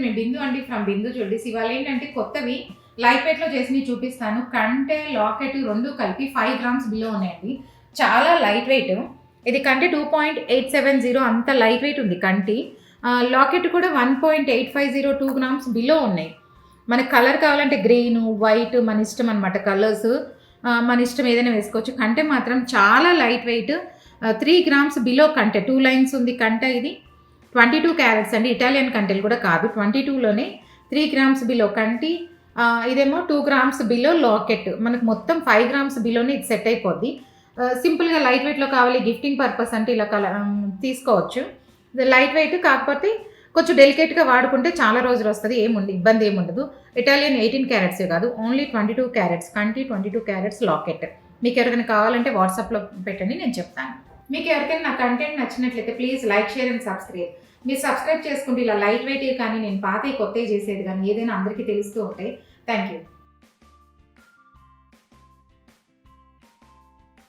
మేము బిందు అండి, from Bindu jewelleries. ఇవాళ ఏంటంటే కొత్తవి లైట్ వెయిట్లో చేసినవి చూపిస్తాను. కంటే లాకెట్ రెండు కలిపి 5 గ్రామ్స్ బిలో ఉన్నాయండి. చాలా లైట్ వెయిట్. ఇది కంటే 2.870 అంత లైట్ వెయిట్ ఉంది కంటి. లాకెట్ కూడా 1.8502 గ్రామ్స్ బిలో ఉన్నాయి. మనకు కలర్ కావాలంటే గ్రీను, వైట్ మన ఇష్టం అనమాట కలర్స్. మన ఇష్టం ఏదైనా వేసుకోవచ్చు. కంటే మాత్రం చాలా లైట్ వెయిట్. 3 గ్రామ్స్ బిలో కంటే 2 లైన్స్ ఉంది కంటే. ఇది 22 క్యారెట్స్ అండి. ఇటాలియన్ కంటెలు కూడా కాదు, 22లోనే 3 గ్రామ్స్ బిలో కంటి. ఇదేమో 2 గ్రామ్స్ బిలో లాకెట్. మనకు మొత్తం 5 గ్రామ్స్ బిలోనే ఇది సెట్ అయిపోద్ది. సింపుల్గా లైట్ వెయిట్లో కావాలి గిఫ్టింగ్ పర్పస్ అంటే ఇలా తీసుకోవచ్చు. లైట్ వెయిట్ కాకపోతే కొంచెం డెలికేట్గా వాడుకుంటే చాలా రోజులు వస్తుంది. ఇబ్బంది ఏముండదు. ఇటాలియన్ 18 క్యారెట్స్ కాదు, ఓన్లీ 22 క్యారెట్స్ కంటి, 22 క్యారెట్స్ లాకెట్. మీకు ఎవరికైనా కావాలంటే వాట్సాప్లో పెట్టండి, నేను చెప్తాను. మీకు ఎవరికైనా నా కంటెంట్ నచ్చినట్లయితే please like, share and subscribe. మీరు సబ్స్క్రైబ్ చేసుకుంటే ఇలా లైట్ వెయిట్ కానీ నేను పాతవి కొత్తవి చేసేది కానీ ఏదైనా అందరికీ తెలుస్తూ ఉంటాయి. Thank you.